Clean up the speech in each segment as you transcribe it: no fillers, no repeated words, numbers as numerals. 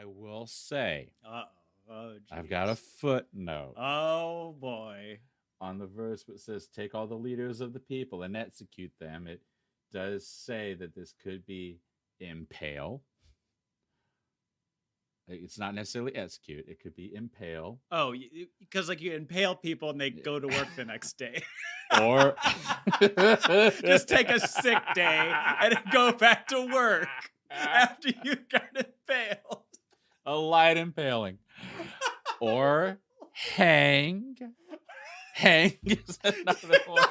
I will say, Uh-oh. Oh, I've got a jeez. footnote Oh, boy. on the verse that says, "Take all the leaders of the people and execute them." It does say that this could be impale. It's not necessarily execute. It could be impale. Oh, because like you impale people and they go to work the next day. Or just take a sick day and go back to work after you got impaled. A light impaling. Or hang. Hang is another one.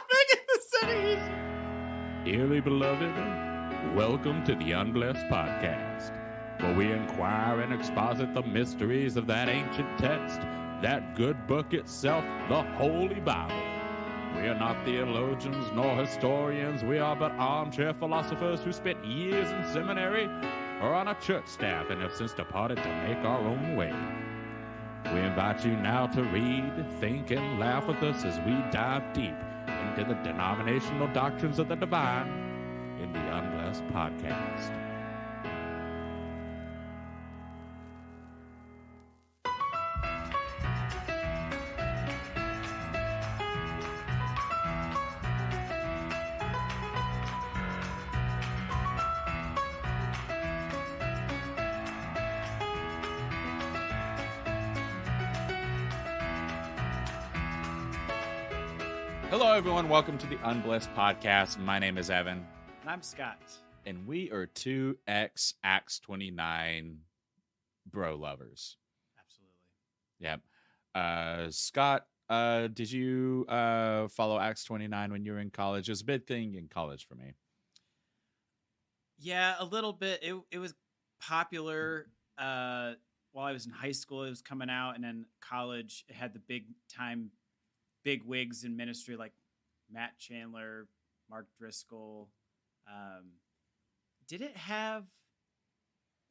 Dearly beloved, welcome to the Unblessed Podcast, where we inquire and exposit the mysteries of that ancient text, that good book itself, the Holy Bible. We are not theologians nor historians. We are but armchair philosophers who spent years in seminary or on a church staff and have since departed to make our own way. We invite you now to read, think, and laugh with us as we dive deep into the denominational doctrines of the divine in the Unblessed Podcast. Hello, everyone. Welcome to the Unblessed Podcast. My name is Evan. And I'm Scott. And we are two Acts 29 bro lovers. Absolutely. Yep. Scott, did you follow Acts 29 when you were in college? It was a big thing in college for me. Yeah, a little bit. It was popular while I was in high school. It was coming out, and then college, it had the big wigs in ministry like Matt Chandler, Mark Driscoll. Did it have?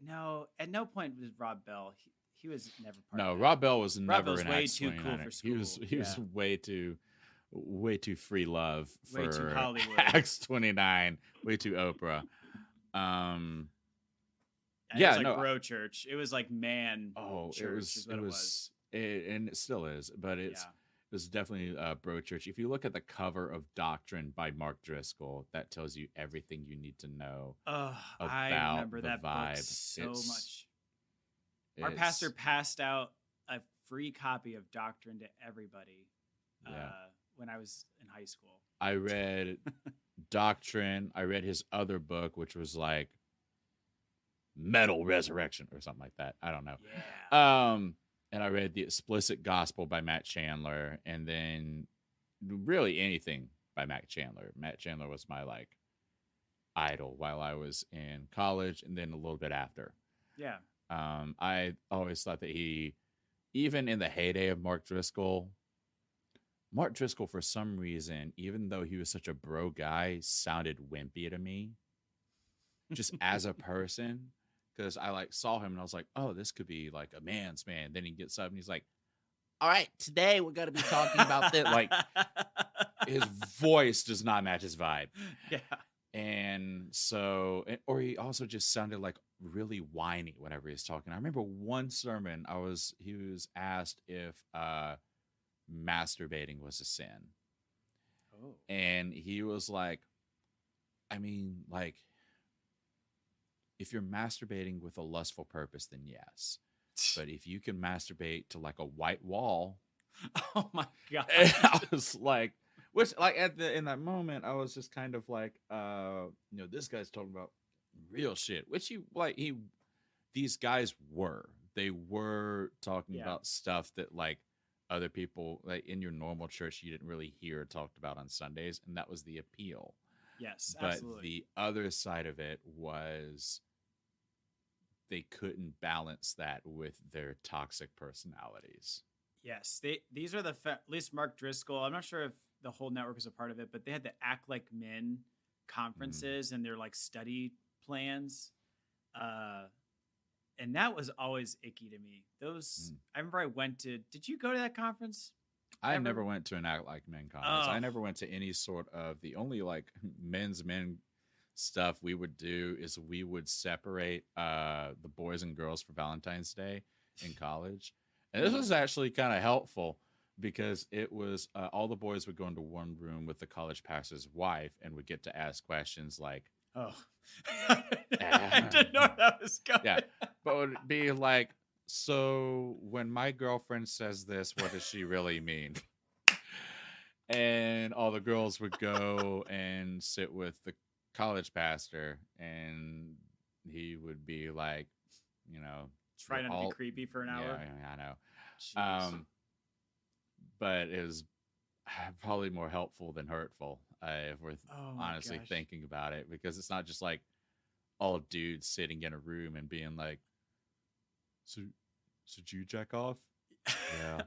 No, at no point was Rob Bell. He was never part. No, of that. Rob Bell was Rob never Bell's in way Acts too 29. cool for school. He was way too free love for Way too Hollywood. Acts 29. Way too Oprah. It was like bro church. It was like man. Oh, church it was, and it still is, but it was definitely bro church. If you look at the cover of Doctrine by Mark Driscoll, that tells you everything you need to know about I remember the that vibe. book so much. Our pastor passed out a free copy of Doctrine to everybody when I was in high school. I read Doctrine. I read his other book, which was like Metal Resurrection or something like that. I don't know. Yeah. And I read The Explicit Gospel by Matt Chandler, and then really anything by Matt Chandler. Matt Chandler was my like idol while I was in college, and then a little bit after. Yeah. I always thought that he, even in the heyday of Mark Driscoll, for some reason, even though he was such a bro guy, sounded wimpy to me, just as a person. Because I like saw him and I was like, oh, this could be like a man's man. Then he gets up and he's like, all right, today we're going to be talking about this. Like, his voice does not match his vibe. Yeah. And so, or he also just sounded like really whiny whenever he's talking. I remember one sermon, he was asked if masturbating was a sin. Oh. And he was like, I mean, like, if you're masturbating with a lustful purpose, then yes. But if you can masturbate to like a white wall, oh my god! I was like, which like in that moment, I was just kind of like, this guy's talking about real shit. Which these guys they were talking about stuff that like other people like in your normal church you didn't really hear talked about on Sundays, and that was the appeal. Yes, but absolutely. The other side of it was they couldn't balance that with their toxic personalities. Yes, these are at least Mark Driscoll. I'm not sure if the whole network is a part of it, but they had the Act Like Men conferences and their like study plans. And that was always icky to me. I remember I went to, did you go to that conference? I never went to an Act Like Men conference. I never went to any sort of the only like men stuff we would do is we would separate the boys and girls for Valentine's Day in college. And this was actually kind of helpful because it was all the boys would go into one room with the college pastor's wife and would get to ask questions like, Oh, I didn't know that was coming. yeah, but it would be like, so when my girlfriend says this, what does she really mean? And all the girls would go and sit with the college pastor, and he would be like, you know, trying not to be creepy for an hour. Yeah, I know. Jeez. But it was probably more helpful than hurtful if we're honestly thinking about it, because it's not just like all dudes sitting in a room and being like, so did you jack off? Yeah.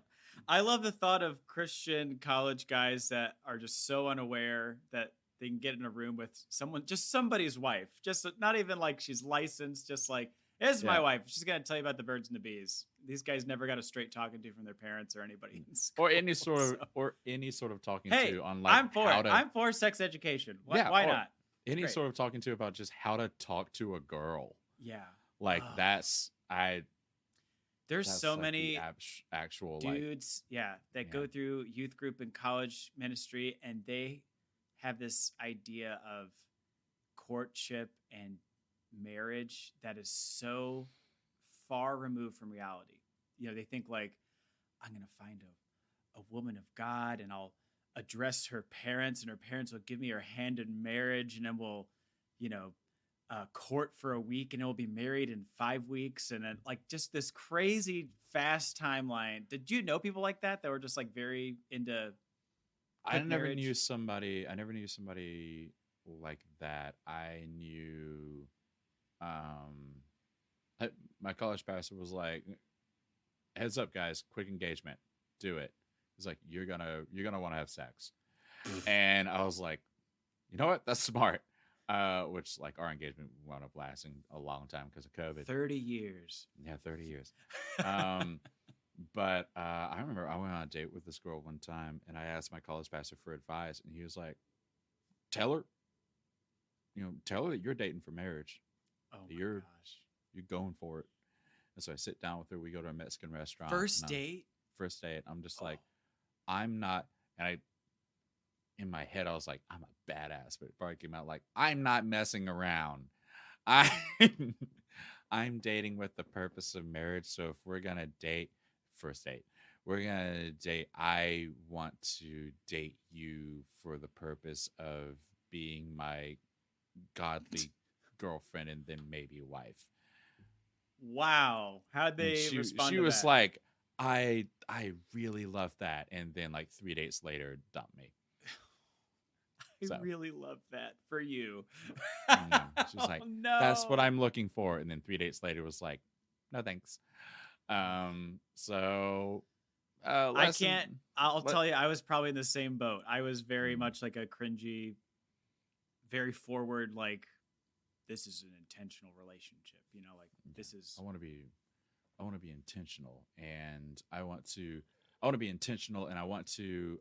I love the thought of Christian college guys that are just so unaware that they can get in a room with someone, just somebody's wife, just not even like she's licensed, just like, this is my wife. She's going to tell you about the birds and the bees. These guys never got a straight talking to from their parents or anybody in school, or any sort of talking to on like I'm for sex education. Why not? Any sort of talking to about just how to talk to a girl. Yeah. Like there's so like many actual dudes, that go through youth group and college ministry, and they have this idea of courtship and marriage that is so far removed from reality. You know, they think like, I'm going to find a woman of God and I'll address her parents and her parents will give me her hand in marriage, and then we'll, court for a week and we'll be married in 5 weeks. And then like just this crazy fast timeline. Did you know people like that were just like very into I never knew somebody like that. I knew my college pastor was like, heads up guys, quick engagement, do it. He's like, you're gonna want to have sex. And I was like, you know what, that's smart. Which like our engagement wound up lasting a long time because of COVID. 30 years. Yeah, 30 years. But I remember I went on a date with this girl one time, and I asked my college pastor for advice, and he was like, tell her that you're dating for marriage. Oh my you're going for it. And so I sit down with her. We go to a Mexican restaurant. First date. I'm just like, I'm not. And in my head, I was like, I'm a badass. But it probably came out like, I'm not messing around. I'm dating with the purpose of marriage. So if we're going to date, first date, I want to date you for the purpose of being my godly girlfriend and then maybe wife. Wow. How'd they respond to that? She was like, I really love that. And then like 3 days later, dump me. I really love that for you. She's like, that's what I'm looking for. And then 3 days later was like, no, thanks. I'll tell you, I was probably in the same boat. I was very much like a cringy, very forward, like, this is an intentional relationship, like this is. I want to be intentional, and I want to be intentional, and I want to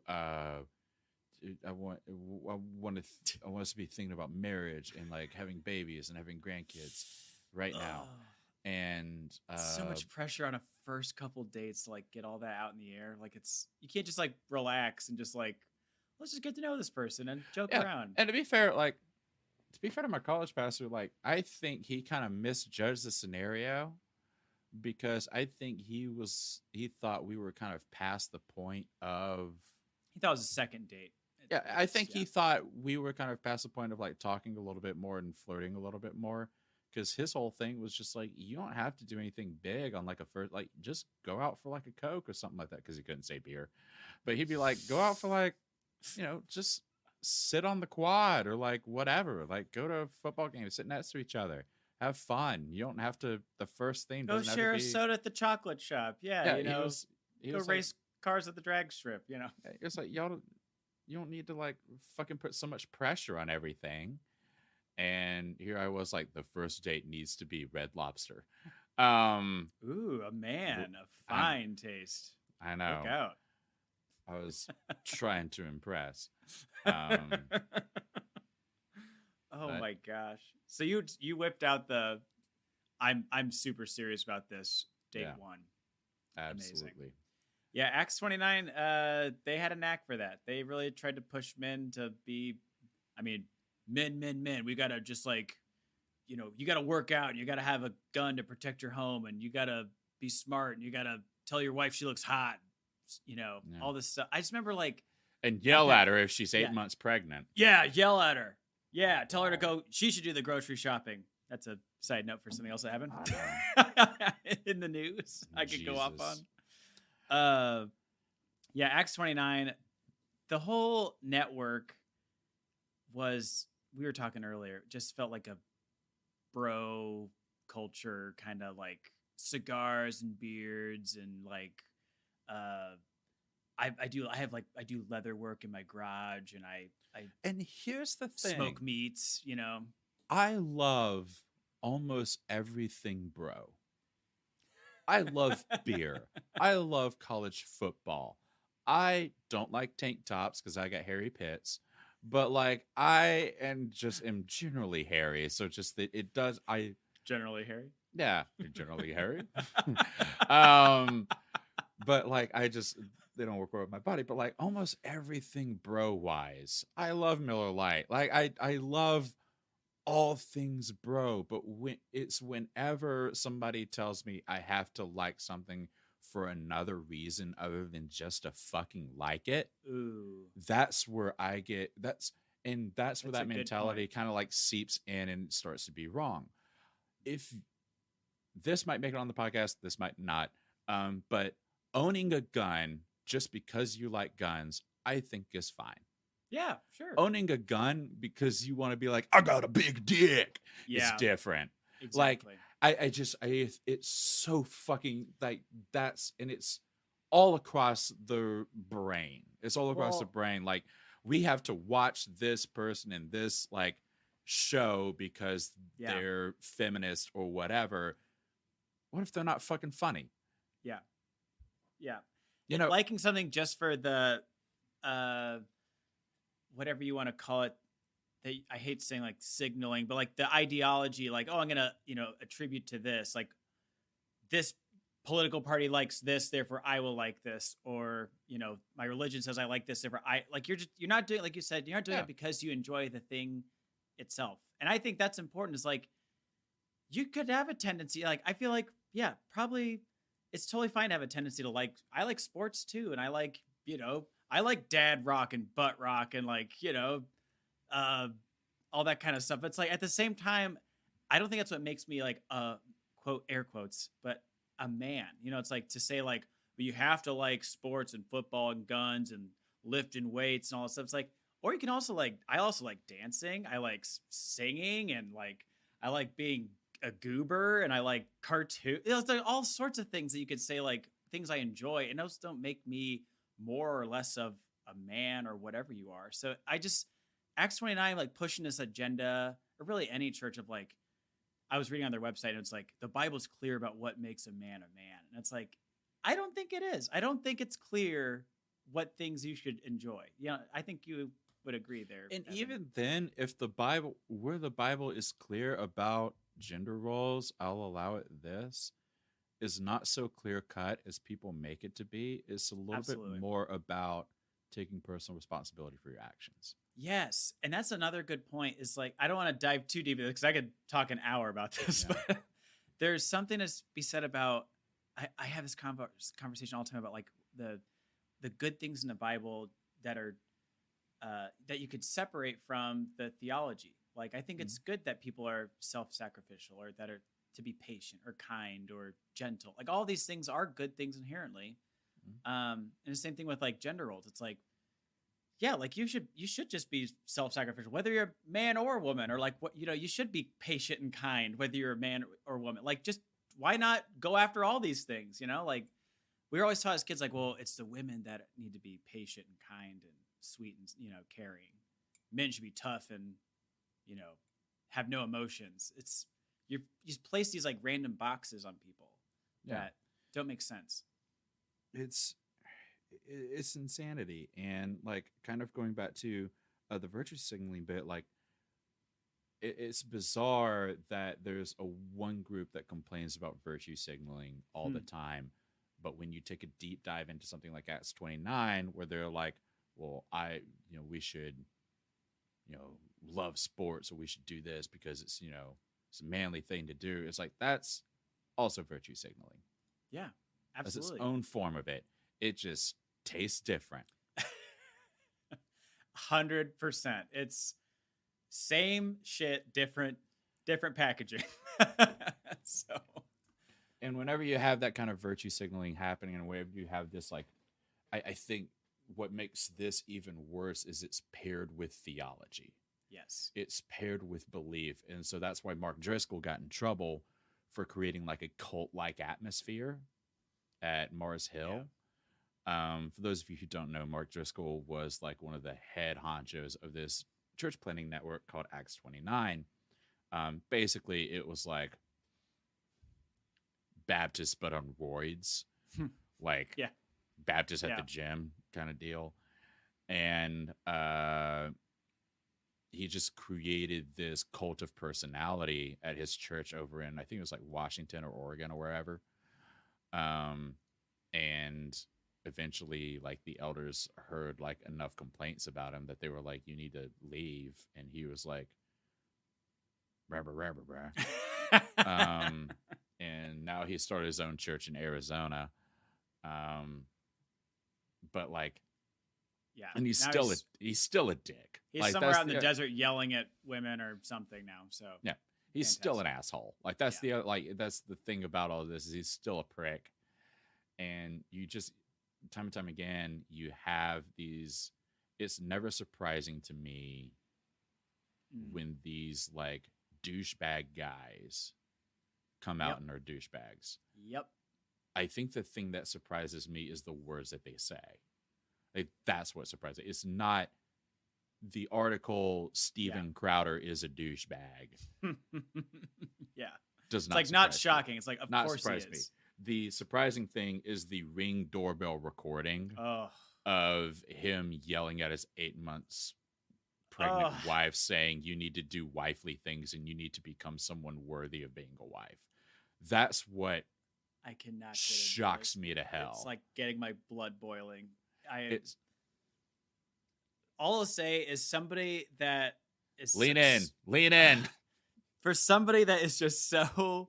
us to be thinking about marriage and like having babies and having grandkids right now. And so much pressure on a first couple dates to like get all that out in the air. Like you can't just like relax and just like, let's just get to know this person and joke around. And to be fair to my college pastor, like I think he kind of misjudged the scenario, because I think he thought we were kind of past the point of. He thought it was a second date. Yeah, I think he thought we were kind of past the point of like talking a little bit more and flirting a little bit more, because his whole thing was just like, you don't have to do anything big on like a first, like just go out for like a Coke or something like that, because he couldn't say beer, but he'd be like, go out for like, just sit on the quad or like whatever, like go to a football game, sit next to each other, have fun. You don't have to. The first thing go doesn't share have to be, a soda at the chocolate shop. Yeah, he was go race cars at the drag strip. It's like you don't need to like fucking put so much pressure on everything. And here I was like, the first date needs to be Red Lobster. Ooh, a man of fine taste. I know. Look out. I was trying to impress. Oh But my gosh. So you whipped out the I'm super serious about this day yeah, one. Amazing. absolutely. Yeah, Acts 29, they had a knack for that. They really tried to push men to be, I mean, men. We gotta just like, you gotta work out and you gotta have a gun to protect your home and you gotta be smart and you gotta tell your wife she looks hot, Yeah. all this stuff. I just remember like And at yell that, at her if she's 8 yeah, months pregnant. yeah, yell at her. Yeah, Oh, tell her to wow. go. She should do the grocery shopping. That's a side note for something else that happened I know. in the news. I could go off on. Jesus. Yeah, Acts 29. The whole network was. We were talking earlier. Just felt like a bro culture, kind of like cigars and beards and like. I do leather work in my garage and I And here's the thing. smoke meats. I love almost everything, bro. I love beer. I love college football. I don't like tank tops because I got hairy pits. But like I am generally hairy. So just that it does Generally, Harry. yeah, generally hairy. um but like they don't work well with my body, but like almost everything bro wise. I love Miller Lite. Like I love all things bro, but whenever somebody tells me I have to like something for another reason other than just to fucking like it, Ooh, that's where I get that's where that's a that good mentality point. kind of like seeps in and starts to be wrong. If this might make it on the podcast, this might not. But owning a gun just because you like guns, I think is fine. Yeah, sure. Owning a gun because you want to be like, I got a big dick, is Yeah, different. Like, exactly. it's so fucking like and it's all across the brain. It's all across the Well, brain. Like, we have to watch this person in this like show because yeah, they're feminist or whatever. What if they're not fucking funny? yeah, yeah. You know, Liking something just for the uh whatever you want to call it. I hate saying like signaling, but like the ideology, like, oh, I'm gonna, attribute to this, like this political party likes this, therefore I will like this, or my religion says I like this, therefore I like. You're not doing, like you said, you're not doing yeah, it because you enjoy the thing itself, and I think that's important. Is like you could have a tendency, like I feel like, yeah, probably it's totally fine to have a tendency to like. I like sports too, and I like dad rock and butt rock and like uh, all that kind of stuff. It's like at the same time, I don't think that's what makes me like quote air quotes, but a man. It's like to say like, but you have to like sports and football and guns and lifting weights and all that stuff. It's like, or you can also like, I also like dancing. I like singing and like, I like being a goober and I like cartoon. There's like all sorts of things that you could say like things I enjoy, and those don't make me more or less of a man or whatever you are. So I just Acts 29 like pushing this agenda, or really any church, of like, I was reading on their website and it's like the Bible's clear about what makes a man. And it's like, I don't think it is. I don't think it's clear what things you should enjoy. I think you would agree there. and Evan. even then, if the Bible is clear about gender roles, I'll allow it. This is not so clear cut as people make it to be. It's a little Absolutely. bit more about taking personal responsibility for your actions. Yes. And that's another good point, is like, I don't want to dive too deep into this because I could talk an hour about this, Yeah. but there's something to be said about, I have this conversation all the time about like the good things in the Bible that are, that you could separate from the theology. Like, I think it's good that people are self-sacrificial, or that are to be patient or kind or gentle. Like, all these things are good things inherently. And the same thing with like gender roles. It's like, yeah, like you should just be self-sacrificial, whether you're a man or a woman, or like what, you should be patient and kind, whether you're a man or a woman. Like, just why not go after all these things? Like we were always taught as kids, like, well, it's the women that need to be patient and kind and sweet and, caring. Men should be tough and, have no emotions. You just place these like random boxes on people that don't make sense. It's insanity. And like kind of going back to the virtue signaling bit, like it's bizarre that there's a one group that complains about virtue signaling all the time, but when you take a deep dive into something like Acts 29, where they're like, well, we should, love sports, or we should do this because it's, it's a manly thing to do. It's like, that's also virtue signaling. Yeah, absolutely. That's its own form of it. It just tastes different. 100%. It's same shit, different packaging. So, and whenever you have that kind of virtue signaling happening, and whenever you have this, like, I think what makes this even worse is it's paired with theology. Yes, it's paired with belief, and so that's why Mark Driscoll got in trouble for creating like a cult-like atmosphere at Mars Hill. Yeah. For those of you who don't know, Mark Driscoll was like one of the head honchos of this church planning network called Acts 29. Basically, it was like Baptist but on roids, like Baptist at the gym kind of deal. And he just created this cult of personality at his church over in, I think it was like Washington or Oregon or wherever. And eventually, like, the elders heard like enough complaints about him that they were like, you need to leave. And he was like, brah. And now he started his own church in Arizona. But like, and he's still a dick. He's like, somewhere out in the desert yelling at women or something now. So yeah, he's still an asshole. Like, that's that's the thing about all this, is he's still a prick. And you just, time and time again, you have these. It's never surprising to me when these like douchebag guys come out and are douchebags. Yep. I think the thing that surprises me is the words that they say. Like, that's what surprises me. It's not the article, Steven Crowder is a douchebag. Yeah. Does not. It's like not shocking. It's like, of course he is. Me. The surprising thing is the Ring doorbell recording of him yelling at his 8 months pregnant wife, saying, you need to do wifely things and you need to become someone worthy of being a wife. That's what I cannot shocks me to hell. It's like getting my blood boiling. All I'll say is somebody that is lean in for somebody that is just so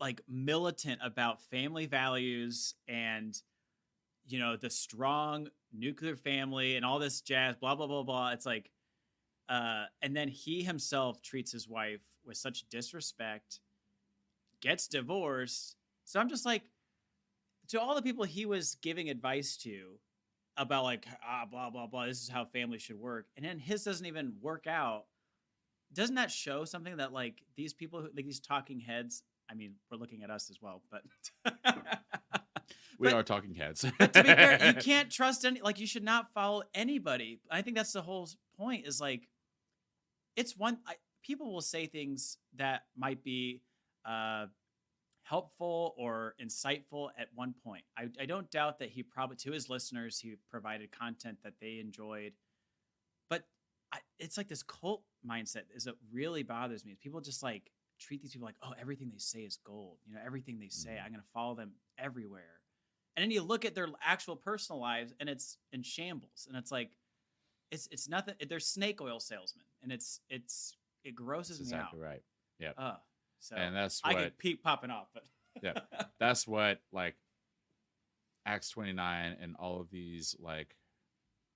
like militant about family values and the strong nuclear family and all this jazz, blah blah blah blah. It's like and then he himself treats his wife with such disrespect, gets divorced. So I'm just like, to all the people he was giving advice to about like, blah, blah, blah, this is how family should work, and then his doesn't even work out. Doesn't that show something that like these people, like these talking heads, I mean, we're looking at us as well, but we are talking heads. But to be fair, you can't trust any, like, you should not follow anybody. I think that's the whole point, is like, it's people will say things that might be helpful or insightful at one point. I don't doubt that he probably, to his listeners, he provided content that they enjoyed. But it's like this cult mindset is what really bothers me. People just like treat these people like, oh, everything they say is gold. Everything they say, I'm going to follow them everywhere. And then you look at their actual personal lives and it's in shambles. And it's like, it's nothing. They're snake oil salesmen. And it grosses me out. Exactly right. Yeah. So, and that's what I could keep popping off, but yeah, that's what like Acts 29 and all of these like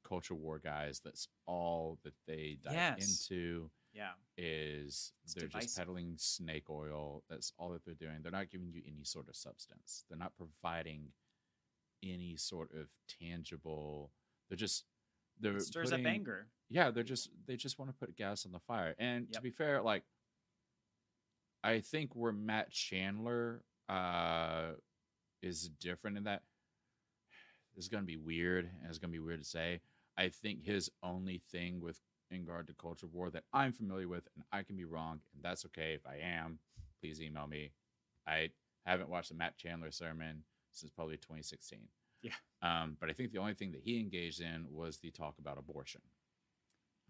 culture war guys, that's all that they dive into. Yeah, is they're just peddling snake oil. That's all that they're doing. They're not giving you any sort of substance. They're not providing any sort of tangible. It stirs up anger. Yeah, they just want to put gas on the fire. And to be fair, like, I think where Matt Chandler is different in that, this is going to be weird, and it's going to be weird to say. I think his only thing in regard to culture war that I'm familiar with, and I can be wrong, and that's okay if I am, please email me. I haven't watched a Matt Chandler sermon since probably 2016. Yeah. But I think the only thing that he engaged in was the talk about abortion.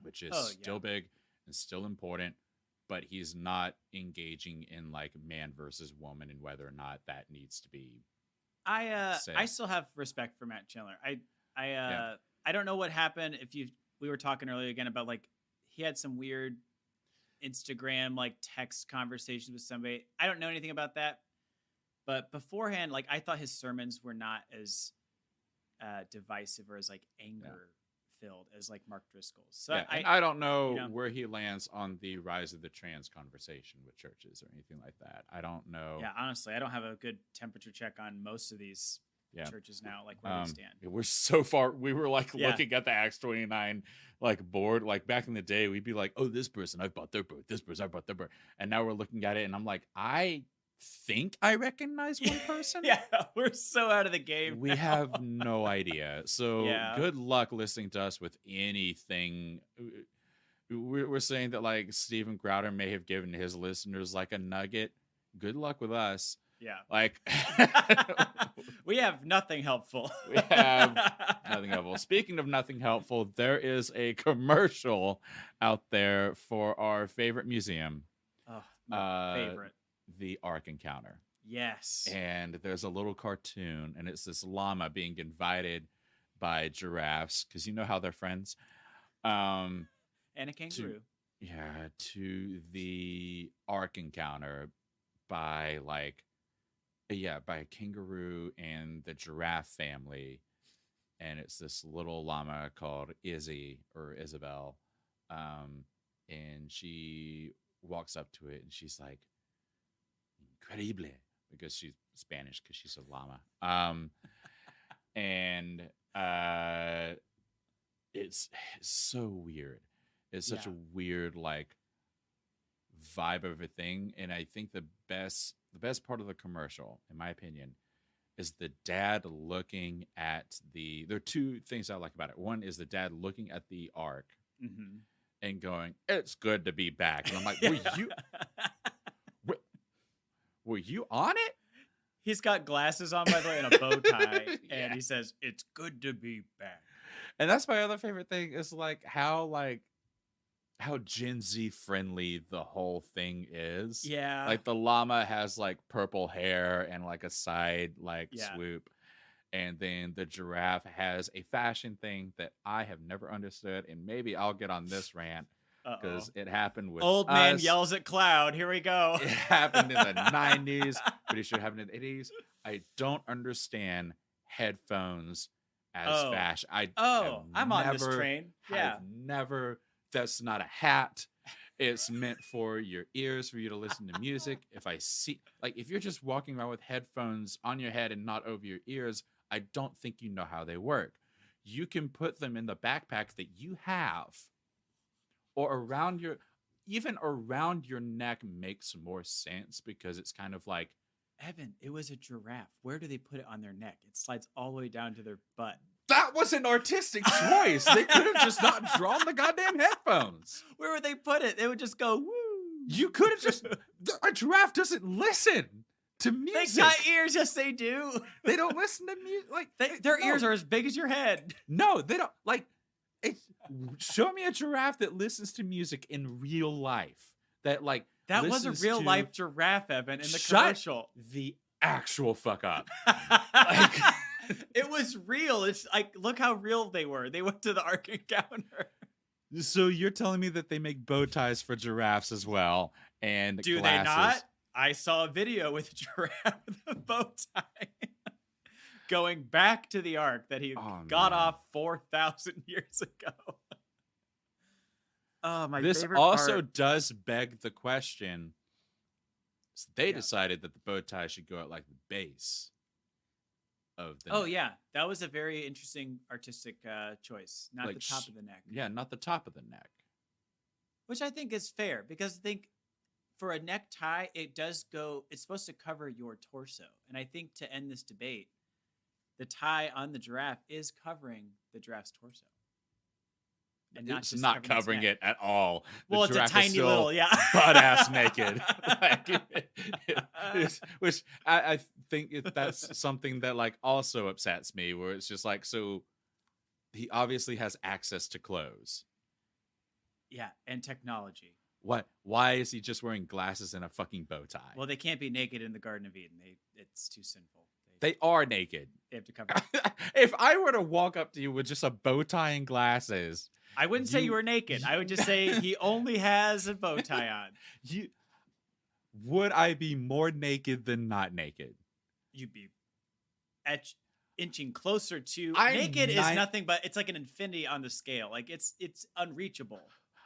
which is Oh, still big and still important, but he's not engaging in like man versus woman and whether or not that needs to be I said. still have respect for Matt Chandler. I Yeah. I don't know what happened. We were talking earlier again about like he had some weird Instagram like text conversations with somebody. I don't know anything about that, but beforehand, like I thought his sermons were not as divisive or as like anger filled as like Mark Driscoll's. So Yeah, and I don't know, you know. where he lands on the rise of the trans conversation with churches or anything like that. I don't know. Yeah, honestly, I don't have a good temperature check on most of these churches now, like where they stand. We're so far. We were like looking at the Acts 29 like board. Like back in the day, we'd be like, "Oh, this person, I bought their book. This person, I bought their book." And now we're looking at it, and I'm like, I think I recognize one person. Yeah, we're so out of the game. We now. have no idea. So Yeah. good luck listening to us with anything. We're saying that like Steven Crowder may have given his listeners like a nugget. Good luck with us. Yeah. Like we have nothing helpful. We have nothing helpful. Speaking of nothing helpful, there is a commercial out there for our favorite museum. Oh, my favorite. The Ark Encounter. Yes. And there's a little cartoon, and it's this llama being invited by giraffes, because you know how they're friends. And a kangaroo. To the Ark Encounter by by a kangaroo and the giraffe family. And it's this little llama called Izzy or Isabel. And she walks up to it and she's like, increíble, because she's Spanish because she's a llama. And it's so weird. It's such a weird like vibe of a thing. And I think the best part of the commercial, in my opinion, is the dad looking at there are two things I like about it. One is the dad looking at the ark and going, "It's good to be back." And I'm like, were you on it? He's got glasses on, by the way, and a bow tie. And he says, "It's good to be back." And that's my other favorite thing is how Gen Z friendly the whole thing is. Yeah. Like the llama has like purple hair and like a side swoop. And then the giraffe has a fashion thing that I have never understood. And maybe I'll get on this rant because it happened with Old man yells at cloud. Here we go. It happened in the 90s. Pretty sure it happened in the 80s. I don't understand headphones as fashion. I'm on this train. Yeah. That's not a hat. It's meant for your ears, for you to listen to music. If you're just walking around with headphones on your head and not over your ears, I don't think you know how they work. You can put them in the backpack that you have or around your neck makes more sense because it's kind of like, Evan, it was a giraffe. Where do they put it on their neck? It slides all the way down to their butt. That was an artistic choice. They could have just not drawn the goddamn headphones. Where would they put it? They would just go, woo. You could have just... A giraffe doesn't listen to music. They got ears. Yes, they do. They don't listen to music. Their ears are as big as your head. No, they don't. Show me a giraffe that listens to music in real life. That was a real life giraffe, Evan, in the commercial. The actual fuck up. It was real. It's like, look how real they were. They went to the Ark Encounter. So you're telling me that they make bow ties for giraffes as well, and do glasses. They not? I saw a video with a giraffe with a bow tie going back to the Ark that he got off 4,000 years ago. Oh, my This favorite also part. does beg the question. So they decided that the bow tie should go at like the base of the neck. Yeah, that was a very interesting artistic choice. Not the top of the neck. Yeah, not the top of the neck. Which I think is fair because I think for a necktie, it's supposed to cover your torso. And I think to end this debate, the tie on the giraffe is covering the giraffe's torso. And it's not covering it at all. Well, it's a tiny little, butt ass naked. Which I think that's something that also upsets me, where it's just so he obviously has access to clothes. Yeah, and technology. What? Why is he just wearing glasses and a fucking bow tie? Well, they can't be naked in the Garden of Eden. It's too sinful. They are naked. They have to cover. If I were to walk up to you with just a bow tie and glasses, I wouldn't say you were naked. I would just say he only has a bow tie on. Would I be more naked than not naked? You'd be inching closer to naked is nothing but it's like an infinity on the scale. Like it's unreachable.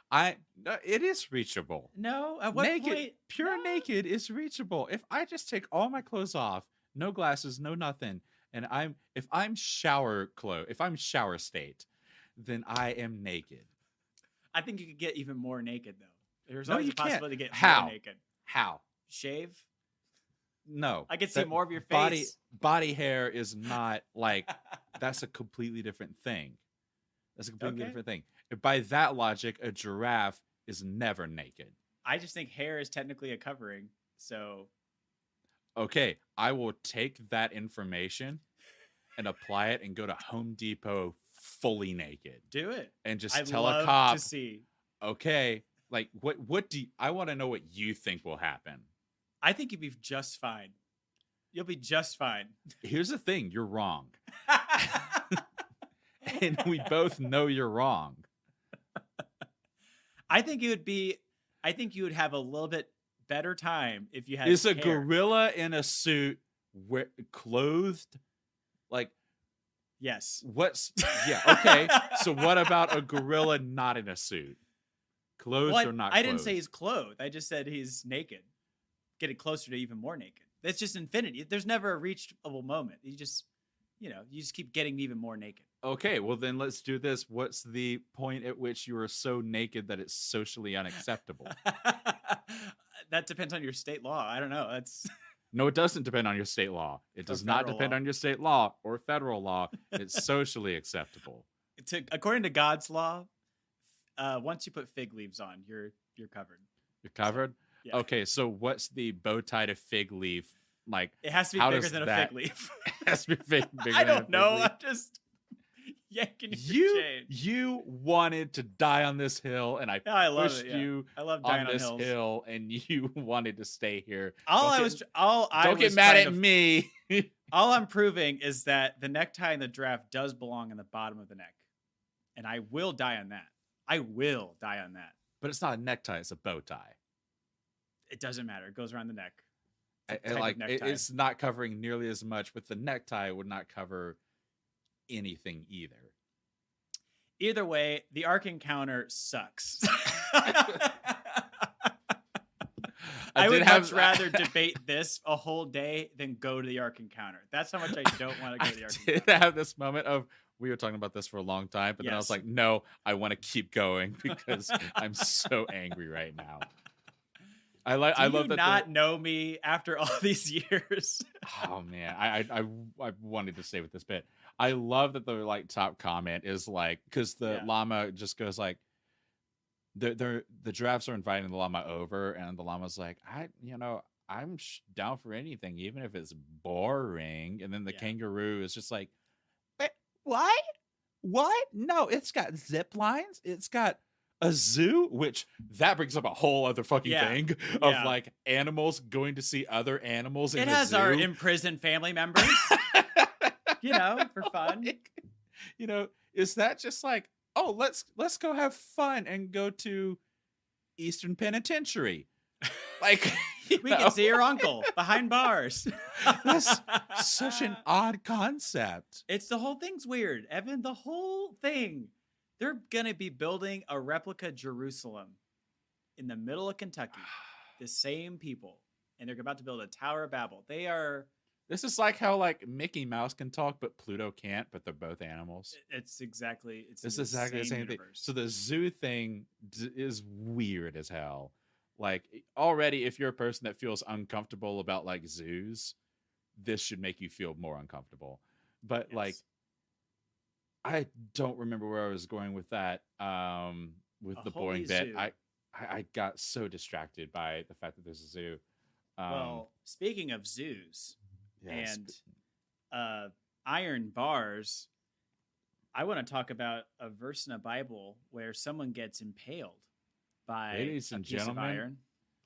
It is reachable. No, at what point? Pure naked is reachable. If I just take all my clothes off, no glasses, no nothing, and if I'm shower state, then I am naked. I think you could get even more naked though. There's No, always you a possibility to get How? more naked. How? Shave? No. I could see more of your face. Body hair is not like that's a completely different thing. That's a completely different thing. By that logic, a giraffe is never naked. I just think hair is technically a covering. So okay, I will take that information and apply it and go to Home Depot fully naked. Do it. And just I'd tell love a cop to see. Okay, like what do I want to know what you think will happen? I think you'd be just fine. You'll be just fine. Here's the thing, you're wrong. And we both know you're wrong. I think you would have a little bit better time if you had Is a hair. gorilla in a suit clothed? Like yes. Okay. So what about a gorilla not in a suit? Clothed or not clothed? I didn't say he's clothed. I just said he's naked. Getting closer to even more naked. That's just infinity. There's never a reachable moment. You just keep getting even more naked. Okay, well then let's do this. What's the point at which you are so naked that it's socially unacceptable? That depends on your state law. I don't know. No, it doesn't depend on your state law. It does not depend on your state law or federal law. It's socially acceptable. According to God's law, once you put fig leaves on, you're covered. You're covered? Yeah. Okay, so what's the bow tie to fig leaf? Like it has to be bigger than a fig leaf. It has to be bigger I don't know. I'm just yanking your chain. You wanted to die on this hill, and I pushed you I love dying on this hills. hill, and you wanted to stay here. Don't get mad at me. All I'm proving is that the necktie in the giraffe does belong in the bottom of the neck, and I will die on that. I will die on that. But it's not a necktie; it's a bow tie. It doesn't matter. It goes around the neck. It's not covering nearly as much, but the necktie would not cover anything either. Either way, the Ark Encounter sucks. I would much rather debate this a whole day than go to the Ark Encounter. That's how much I don't want to go to the Ark Encounter. I did have this moment of, we were talking about this for a long time, but then I was like, no, I want to keep going because I'm so angry right now. I love that. Not know me after all these years. Oh man, I wanted to stay with this bit. I love that the like top comment is like, because the llama just goes like, the giraffes are inviting the llama over, and the llama's like, I'm down for anything, even if it's boring. And then the kangaroo is just like, what? No, it's got zip lines. It's got a zoo, which that brings up a whole other fucking thing of like animals going to see other animals. It has our imprisoned family members, for fun. Is that just like, oh, let's go have fun and go to Eastern Penitentiary? Like we can see your uncle behind bars. That's such an odd concept. It's the whole thing's weird, Evan. The whole thing. They're going to be building a replica Jerusalem in the middle of Kentucky. The same people. And they're about to build a Tower of Babel. This is like how like Mickey Mouse can talk, but Pluto can't, but they're both animals. It's exactly the same universe. thing. So the zoo thing is weird as hell. Like already, if you're a person that feels uncomfortable about like zoos, this should make you feel more uncomfortable. But like, I don't remember where I was going with that. With the boring bit, I got so distracted by the fact that there's a zoo. Well, speaking of zoos and iron bars, I want to talk about a verse in the Bible where someone gets impaled by Ladies a and piece of gentlemen. iron.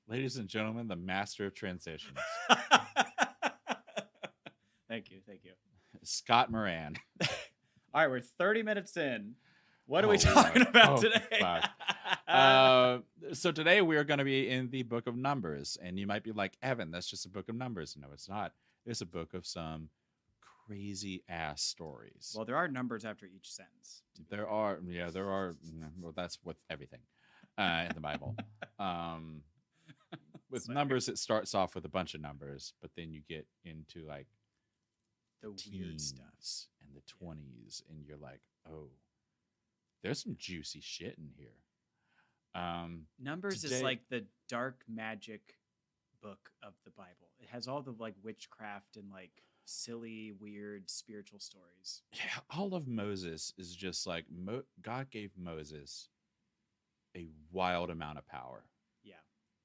Ladies and gentlemen, the master of transitions, Thank you. Scott Moran. All right, we're 30 minutes in. What are we Oh, talking Lord. about Oh, today? fuck. So today we are going to be in the book of Numbers, and you might be like, Evan, that's just a book of Numbers. No, it's not. It's a book of some crazy ass stories. Well, there are numbers after each sentence. There are. Well, that's with everything in the Bible. With Sorry. Numbers, it starts off with a bunch of numbers, but then you get into like The weird stuff. teens and the 20s, and you're like, oh, there's some juicy shit in here. Numbers is today- like the dark magic book of the Bible. It has all the like witchcraft and like silly, weird spiritual stories. Yeah, all of Moses is just like God gave Moses a wild amount of power, Yeah.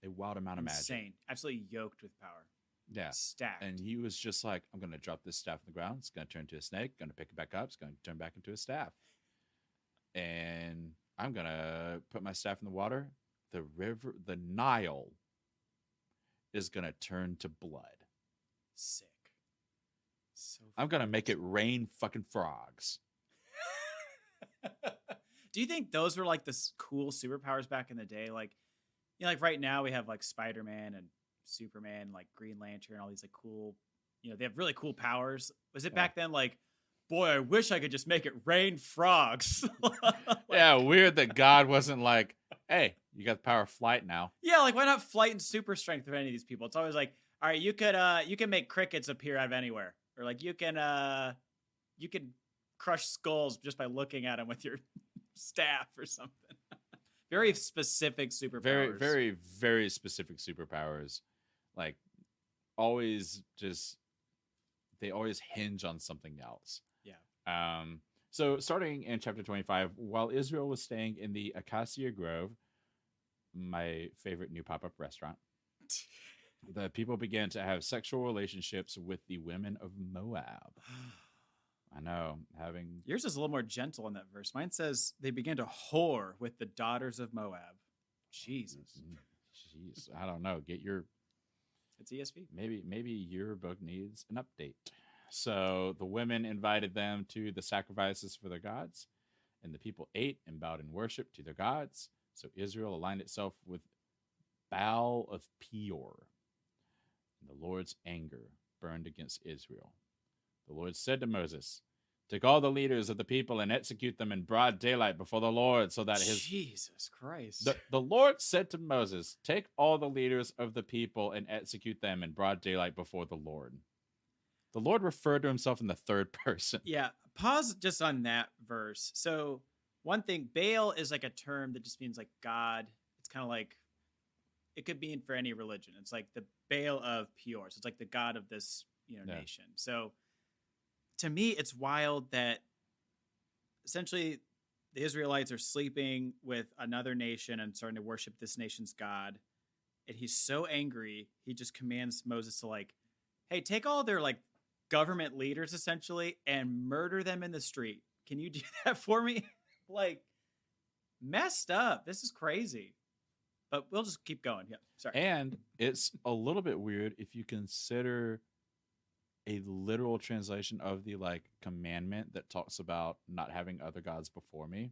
a wild amount of magic. Insane. Absolutely yoked with power. Yeah. Stacked. And he was just like, I'm going to drop this staff on the ground. It's going to turn into a snake. Going to pick it back up. It's going to turn back into a staff. And I'm going to put my staff in the water. The Nile is going to turn to blood. Sick. So I'm going to make it rain fucking frogs. Do you think those were like the cool superpowers back in the day? Like, you know, like right now we have like Spider-Man and Superman, like Green Lantern, all these like cool, you know, they have really cool powers. Was it back then like, boy, I wish I could just make it rain frogs? Yeah, weird that God wasn't like, hey, you got the power of flight now. Yeah, like why not flight and super strength of any of these people? It's always like, all right, you can make crickets appear out of anywhere, or like you can crush skulls just by looking at them with your staff or something. Very specific superpowers. Very, very, very specific superpowers. Like always they always hinge on something else. Yeah. So starting in chapter 25, while Israel was staying in the Acacia Grove, my favorite new pop-up restaurant, the people began to have sexual relationships with the women of Moab. I know, Yours is a little more gentle in that verse. Mine says they began to whore with the daughters of Moab. Jesus. Jeez, I don't know. It's ESV. Maybe your book needs an update. So the women invited them to the sacrifices for their gods, and the people ate and bowed in worship to their gods. So Israel aligned itself with Baal of Peor, and the Lord's anger burned against Israel. The Lord said to Moses, take all the leaders of the people and execute them in broad daylight before the Lord, so that Jesus Christ. The Lord said to Moses, take all the leaders of the people and execute them in broad daylight before the Lord. The Lord referred to himself in the third person. Yeah. Pause just on that verse. So one thing, Baal is like a term that just means like God. It's kind of like, it could mean for any religion. It's like the Baal of Peor. So it's like the God of this, nation. So to me, it's wild that essentially the Israelites are sleeping with another nation and starting to worship this nation's God. And he's so angry, he just commands Moses to like, hey, take all their like government leaders essentially and murder them in the street. Can you do that for me? Like, messed up. This is crazy. But we'll just keep going. Yeah, sorry. And it's a little bit weird if you consider a literal translation of the like commandment that talks about not having other gods before me.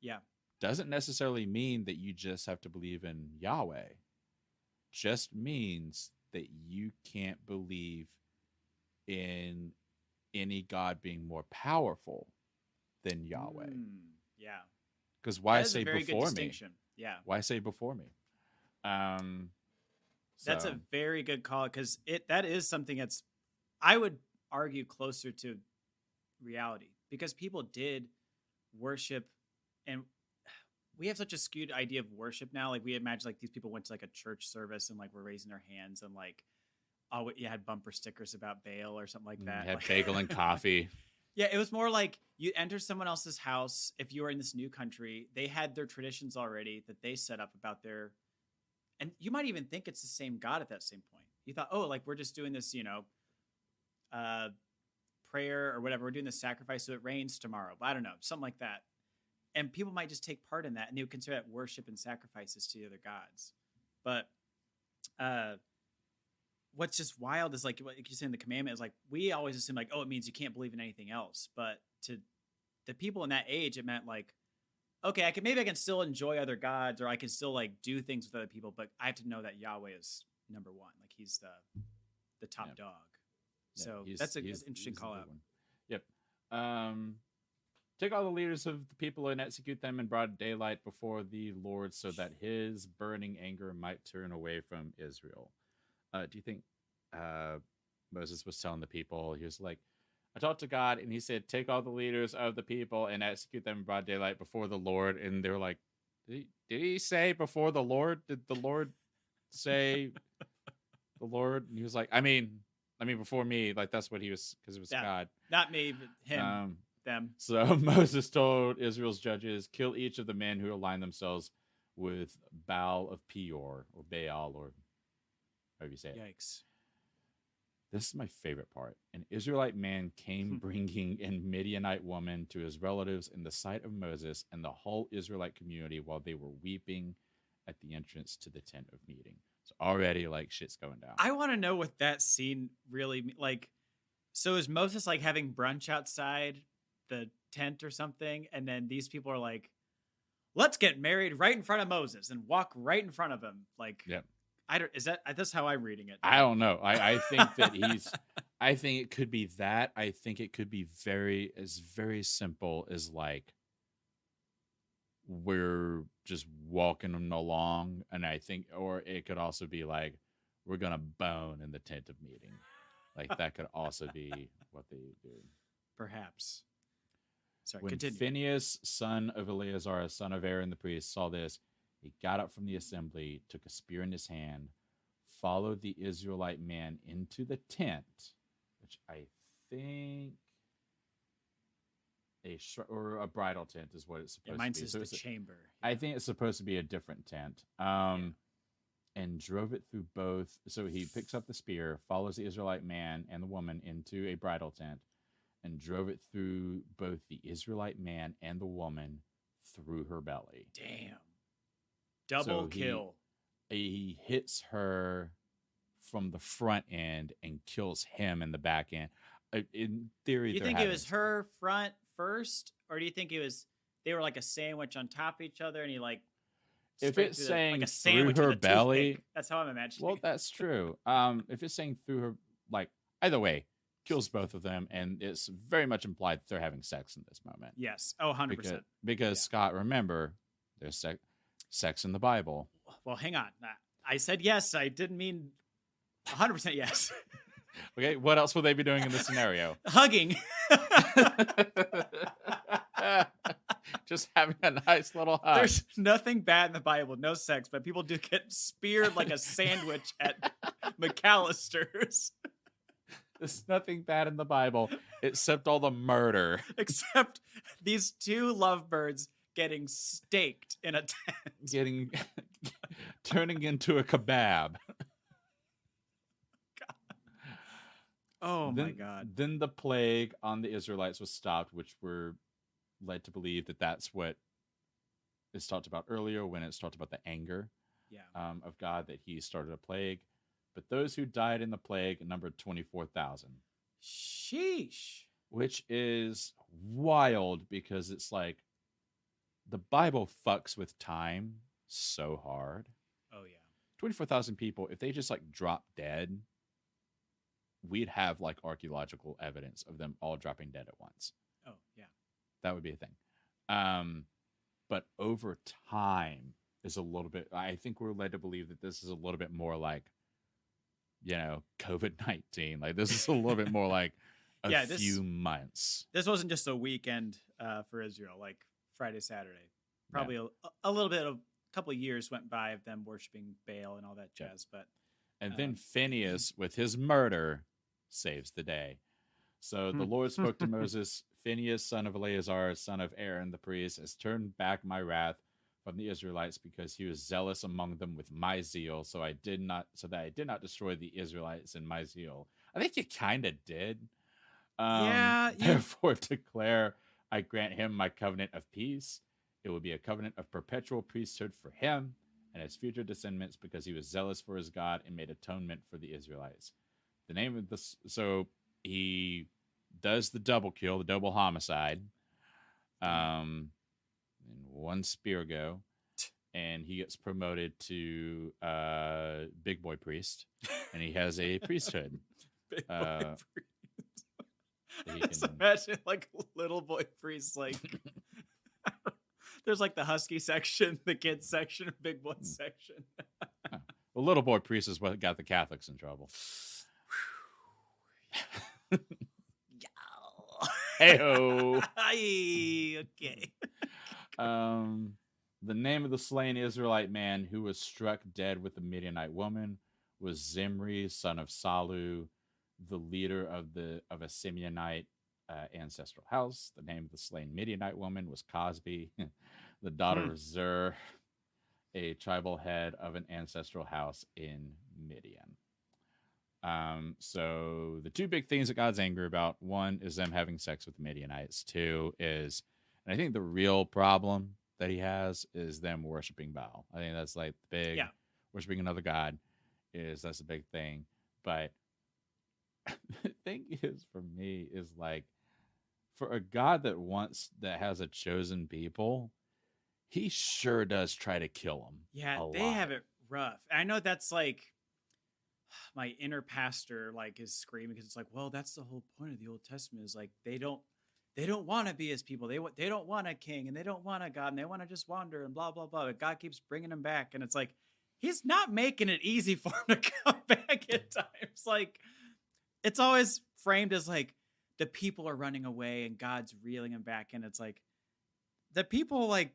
Yeah. Doesn't necessarily mean that you just have to believe in Yahweh. Just means that you can't believe in any God being more powerful than Yahweh. Yeah. Because why That is a say very good before me? distinction. Yeah. Why say before me? That's a very good call because that is something that's, I would argue, closer to reality because people did worship, and we have such a skewed idea of worship now. Like we imagine like these people went to like a church service and like were raising their hands and like, oh, you had bumper stickers about Baal or something like that. Had like, bagel and coffee. Yeah, it was more like you enter someone else's house. If you were in this new country, they had their traditions already that they set up about their, and you might even think it's the same God at that same point. You thought, oh, like we're just doing this, prayer or whatever. We're doing this sacrifice so it rains tomorrow. I don't know, something like that. and people might just take part in that, and they would consider that worship and sacrifices to the other gods. But what's just wild is like what you say in the commandment is like we always assume like, oh, it means you can't believe in anything else. But to the people in that age, it meant like, okay, I can still enjoy other gods, or I can still like do things with other people, but I have to know that Yahweh is number one. Like he's the top dog. So that's an interesting call out. Yep. Take all the leaders of the people and execute them in broad daylight before the Lord, so that his burning anger might turn away from Israel. Do you think Moses was telling the people, he was like, I talked to God and he said, take all the leaders of the people and execute them in broad daylight before the Lord. And they were like, did he say before the Lord? Did the Lord say the Lord? And he was like, I mean, before me, like that's what he was, because it was God. Not me, but him, them. So Moses told Israel's judges, kill each of the men who align themselves with Baal of Peor, or Baal, or however you say it. Yikes. This is my favorite part. An Israelite man came bringing a Midianite woman to his relatives in the sight of Moses and the whole Israelite community while they were weeping at the entrance to the tent of meeting. So already, like, shit's going down. I want to know what that scene really, like, so is Moses, like, having brunch outside the tent or something? And then these people are like, let's get married right in front of Moses and walk right in front of him. Like, yep. That's how I'm reading it. I don't know. I think that I think it could be that. I think it could be very simple as like, we're just walking them along. And I think, or it could also be like, we're going to bone in the tent of meeting. Like that could also be what they do. Perhaps. Sorry, when continue. Phinehas, son of Eleazar, son of Aaron the priest, saw this, he got up from the assembly, took a spear in his hand, followed the Israelite man into the tent, which I think or a bridal tent is what it's supposed to be. Mine says the chamber. I think it's supposed to be a different tent. And drove it through both. So he picks up the spear, follows the Israelite man and the woman into a bridal tent, and drove it through both the Israelite man and the woman through her belly. Damn. Double kill. He hits her from the front end and kills him in the back end. In theory, do you think it was her front first, or do you think they were like a sandwich on top of each other, and he like? If it's saying like a sandwich through her belly, toothpick. That's how I'm imagining. Well, that's true. If it's saying through her, like either way, kills both of them, and it's very much implied that they're having sex in this moment. Yes. Oh, 100%. Because Scott, remember, there's sex in the Bible. Well, hang on. I said yes. I didn't mean 100% yes. Okay, what else will they be doing in this scenario? Hugging. Just having a nice little hug. There's nothing bad in the Bible, no sex, but people do get speared like a sandwich at McAllister's. There's nothing bad in the Bible except all the murder. Except these two lovebirds getting staked in a tent. Turning into a kebab. Oh my God. Then the plague on the Israelites was stopped, which were led to believe that that's what is talked about earlier when it's talked about the anger of God, that he started a plague. But those who died in the plague numbered 24,000. Sheesh. Which is wild because it's like the Bible fucks with time so hard. Oh, yeah. 24,000 people, if they just like drop dead, we'd have like archaeological evidence of them all dropping dead at once. Oh, yeah. That would be a thing. But over time is a little bit, I think we're led to believe that this is a little bit more like, COVID-19. Like this is a little bit more like few months. This wasn't just a weekend for Israel, like Friday, Saturday. Probably a little bit of a couple of years went by of them worshiping Baal and all that jazz. But then Phinehas, with his murder, saves the day. So the Lord spoke to Moses, Phinehas, son of Eleazar, son of Aaron the priest, has turned back my wrath from the Israelites because he was zealous among them with my zeal, so that I did not destroy the Israelites in my zeal. I think you kind of did. Therefore declare I grant him my covenant of peace. It will be a covenant of perpetual priesthood for him and his future descendants because he was zealous for his God and made atonement for the Israelites. The name of this, so he does the double kill, the double homicide, in one spear go, and he gets promoted to big boy priest, and he has a priesthood. Big boy priest. He Just can- imagine like little boy priest, like there's like the husky section, the kids section, big boy section. Well, little boy priest is what got the Catholics in trouble. Hey-ho. Aye, okay. The name of the slain Israelite man who was struck dead with the Midianite woman was Zimri, son of Salu, the leader of a Simeonite ancestral house. The name of the slain Midianite woman was Cosbi, the daughter of Zur, a tribal head of an ancestral house in Midian. So the two big things that God's angry about, one is them having sex with the Midianites. Two is, and I think the real problem that he has is them worshiping Baal. I think that's like the big worshiping another god that's a big thing. But the thing is, for me, is like, for a God that has a chosen people, he sure does try to kill them. Yeah, they have it rough. I know that's like my inner pastor like is screaming because it's like, well, that's the whole point of the Old Testament is like they don't want to be his people. They don't want a king and they don't want a God and they want to just wander and blah blah blah. But God keeps bringing them back, and it's like he's not making it easy for him to come back at times. Like it's always framed as like the people are running away and God's reeling them back, and it's like the people like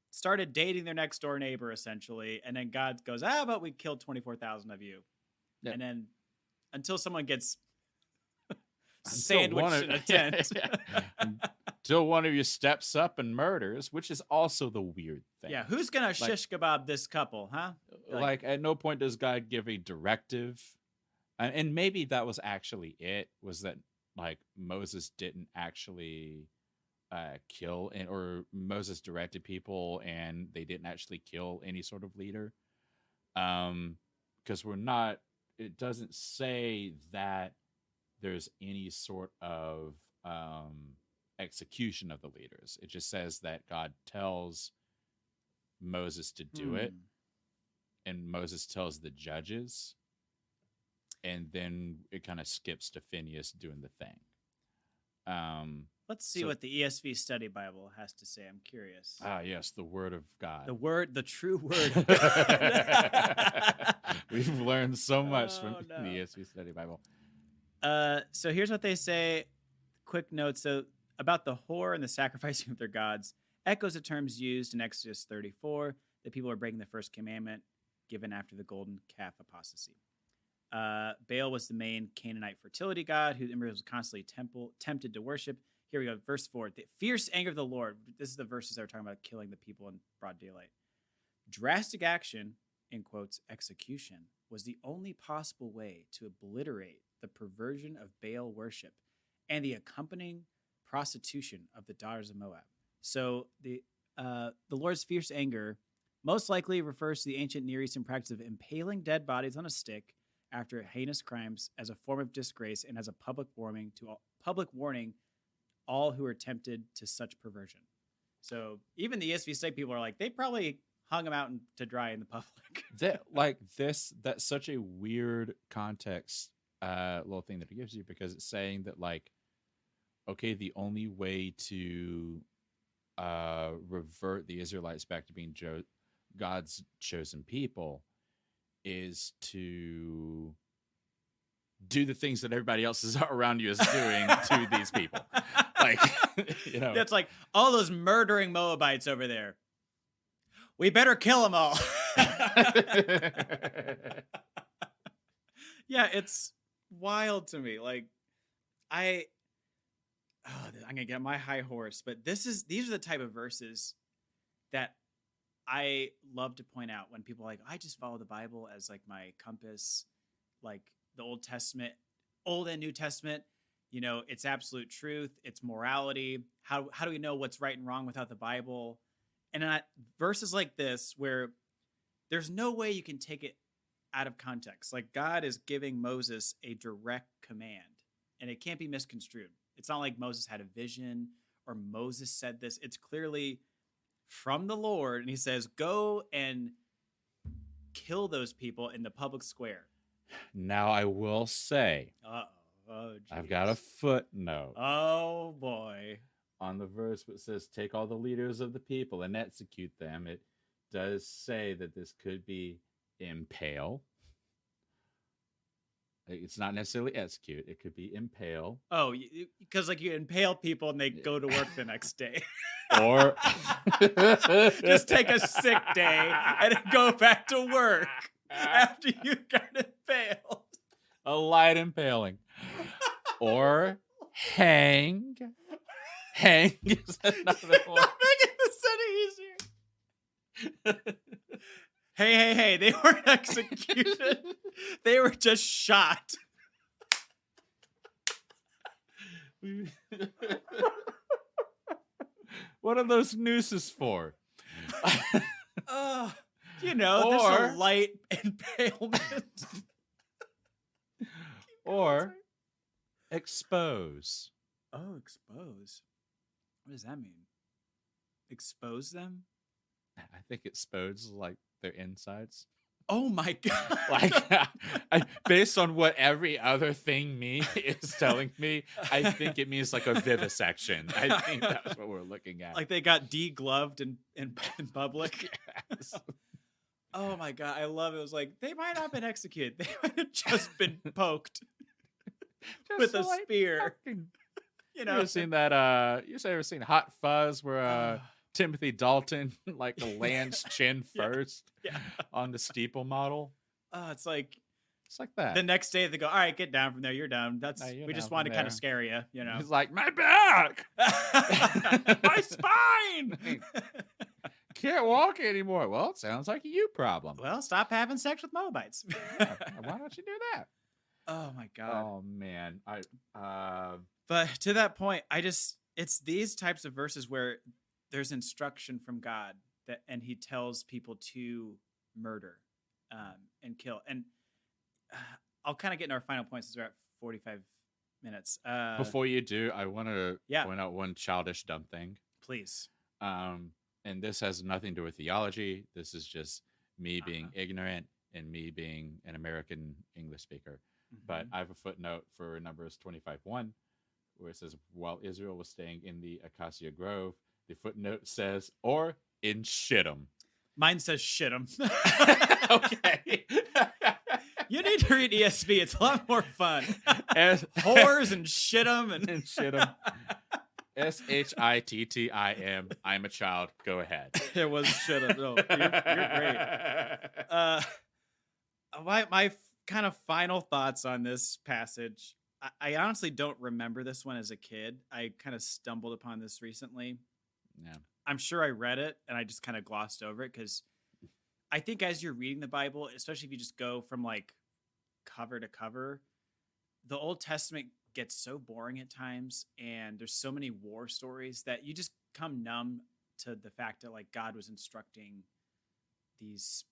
started dating their next door neighbor essentially, and then God goes, but we killed 24,000 of you. Yep. And then until someone gets sandwiched in a tent. Until one of you steps up and murders, which is also the weird thing. Yeah, who's going to shish kebab this couple, huh? Like, at no point does God give a directive. And maybe that was actually it, was that, like, Moses didn't actually kill, or Moses directed people and they didn't actually kill any sort of leader. Because it doesn't say that there's any sort of execution of the leaders. It just says that God tells Moses to do it, and Moses tells the judges, and then it kind of skips to Phineas doing the thing. Let's see what the ESV Study Bible has to say. I'm curious. Yes, the Word of God. The true Word of God. We've learned so much from the ESV Study Bible. So here's what they say. Quick note. So about the whore and the sacrificing of their gods, echoes the terms used in Exodus 34 that people are breaking the first commandment given after the golden calf apostasy. Baal was the main Canaanite fertility god who Israel was constantly tempted to worship. Here we go, verse 4. The fierce anger of the Lord. This is the verses that are talking about killing the people in broad daylight. Drastic action, in quotes, execution, was the only possible way to obliterate the perversion of Baal worship and the accompanying prostitution of the daughters of Moab. So the Lord's fierce anger most likely refers to the ancient Near Eastern practice of impaling dead bodies on a stick after heinous crimes as a form of disgrace and as a public warning all who are tempted to such perversion. So even the ESV Study people are like, they probably hung him out to dry in the public. That's such a weird context little thing that it gives you, because it's saying that, like, okay, the only way to revert the Israelites back to being God's chosen people is to do the things that everybody else is around you is doing to these people. Like, that's like all those murdering Moabites over there. We better kill them all. Yeah, it's wild to me. Like, I'm gonna get my high horse, but these are the type of verses that I love to point out when people are like, I just follow the Bible as like my compass, like the Old Testament, Old and New Testament. It's absolute truth. It's morality. How do we know what's right and wrong without the Bible? And verses like this, where there's no way you can take it out of context. Like God is giving Moses a direct command, and it can't be misconstrued. It's not like Moses had a vision or Moses said this. It's clearly from the Lord, and he says, go and kill those people in the public square. Now I will say, Oh, I've got a footnote. Oh boy. On the verse that says, take all the leaders of the people and execute them. It does say that this could be impale. It's not necessarily execute. It could be impale. Oh, because like you impale people and they go to work the next day. Or just take a sick day and go back to work after you got impaled. A light impaling. Or hang. Hang is another one. Making this any easier. Hey, they weren't executed. They were just shot. What are those nooses for? There's a light impalement. Or expose. Oh, expose. What does that mean? Expose them? I think expose like their insides. Oh my god! Like, based on what every other thing me is telling me, I think it means like a vivisection. I think that's what we're looking at. Like they got degloved in public. Yes. Oh my god, I love it. It was like they might not have been executed; they might have just been poked with a spear. You ever seen that? You ever seen Hot Fuzz where Timothy Dalton like lands chin first on the steeple model? It's like that. The next day they go, all right, get down from there. You're down. We just wanted to kind of scare you, He's like, my back, my spine. Can't walk anymore. Well, it sounds like a you problem. Well, stop having sex with Moabites. Why don't you do that? Oh my god. Oh man. But to that point, it's these types of verses where there's instruction from God and he tells people to murder and kill. And I'll kind of get in our final points as we're at 45 minutes. Before you do, I want to point out one childish dumb thing. Please. And this has nothing to do with theology. This is just me being ignorant and me being an American English speaker. Mm-hmm. But I have a footnote for Numbers 25:1 where it says, while Israel was staying in the Acacia Grove, the footnote says, or in Shittim. Mine says Shittim. Okay. You need to read ESV. It's a lot more fun. Whores and Shittim and Shittim. Shittim. I'm a child. Go ahead. It was Shittim. No, you're great. My kind of final thoughts on this passage. I honestly don't remember this one as a kid. I kind of stumbled upon this recently. Yeah. I'm sure I read it and I just kind of glossed over it because I think as you're reading the Bible, especially if you just go from like cover to cover, the Old Testament gets so boring at times and there's so many war stories that you just come numb to the fact that like God was instructing these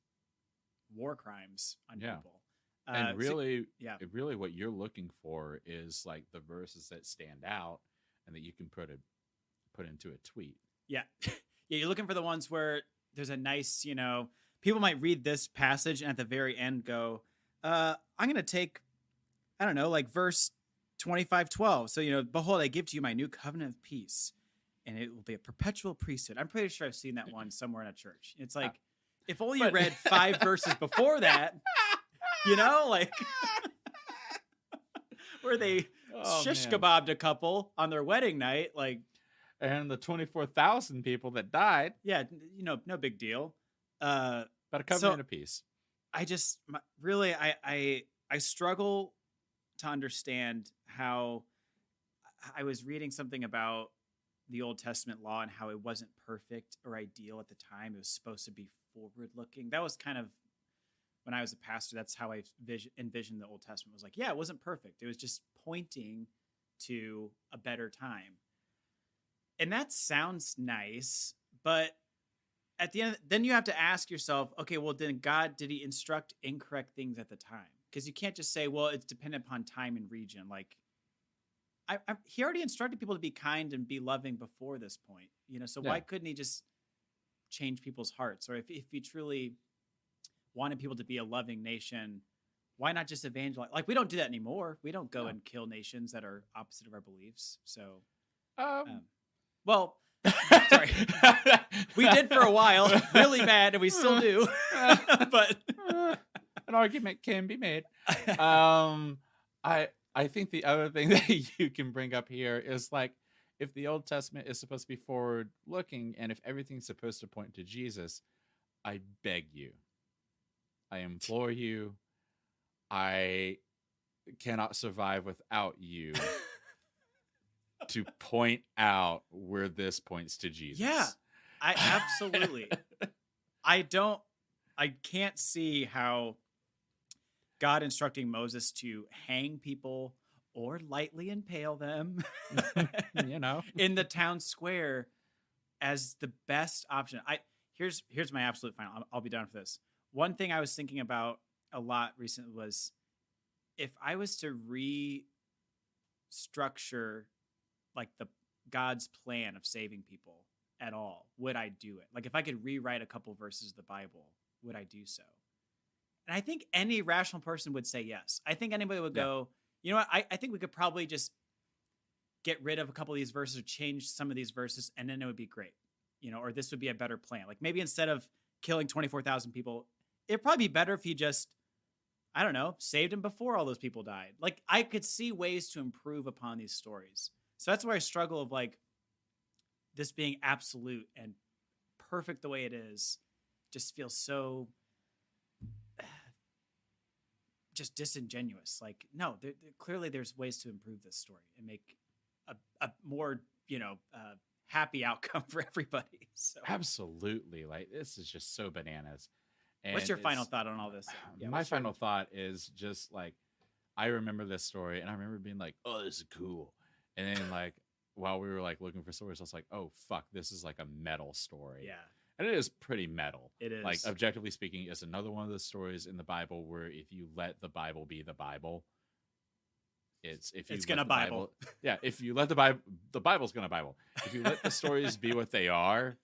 war crimes on people. And really what you're looking for is like the verses that stand out and that you can put into a tweet. Yeah. You're looking for the ones where there's a nice, people might read this passage and at the very end go, I'm going to take, I don't know, like verse 25:12. So, behold, I give to you my new covenant of peace and it will be a perpetual priesthood. I'm pretty sure I've seen that one somewhere in a church. It's like, if only you read 5 verses before that, where they shish kebabbed a couple on their wedding night, like, and the 24,000 people that died. Yeah, no big deal. But a covenant of peace. I just really, I struggle to understand how I was reading something about the Old Testament law and how it wasn't perfect or ideal at the time. It was supposed to be forward looking. That was kind of, when I was a pastor, that's how I envisioned the Old Testament. It was like, yeah, it wasn't perfect. It was just pointing to a better time. And that sounds nice, but at the end, then you have to ask yourself, okay, well, then God, did he instruct incorrect things at the time? Because you can't just say, well, it's dependent upon time and region. Like, he already instructed people to be kind and be loving before this point, so why couldn't he just change people's hearts? Or if he truly wanted people to be a loving nation, why not just evangelize? Like, we don't do that anymore. We don't go and kill nations that are opposite of our beliefs. So, well, sorry, we did for a while, really bad, and we still do. But an argument can be made. I think the other thing that you can bring up here is like, if the Old Testament is supposed to be forward looking, and if everything's supposed to point to Jesus, I beg you, I implore you, I cannot survive without you to point out where this points to Jesus. Yeah, I absolutely. I can't see how God instructing Moses to hang people or lightly impale them, in the town square as the best option. Here's my absolute final. I'll be done for this. One thing I was thinking about a lot recently was, if I was to restructure like the God's plan of saving people at all, would I do it? Like, if I could rewrite a couple verses of the Bible, would I do so? And I think any rational person would say yes. I think anybody would go, you know what? I think we could probably just get rid of a couple of these verses or change some of these verses, and then it would be great. Or this would be a better plan. Like, maybe instead of killing 24,000 people, it'd probably be better if he just, I don't know, saved them before all those people died. Like, I could see ways to improve upon these stories. So that's where I struggle of like this being absolute and perfect the way it is. Just feels so just disingenuous. Like, no, clearly there's ways to improve this story and make a more, happy outcome for everybody. So. Absolutely. Like, this is just so bananas. And what's your final thought on all this? My final thought is just like, I remember this story and I remember being like, oh, this is cool. And then like, while we were like looking for stories, I was like, oh, fuck, this is like a metal story. Yeah. And it is pretty metal. It is. Like, objectively speaking, it's another one of those stories in the Bible where if you let the Bible be the Bible, it's gonna Bible. Yeah, if you let the Bible's gonna Bible. If you let the stories be what they are,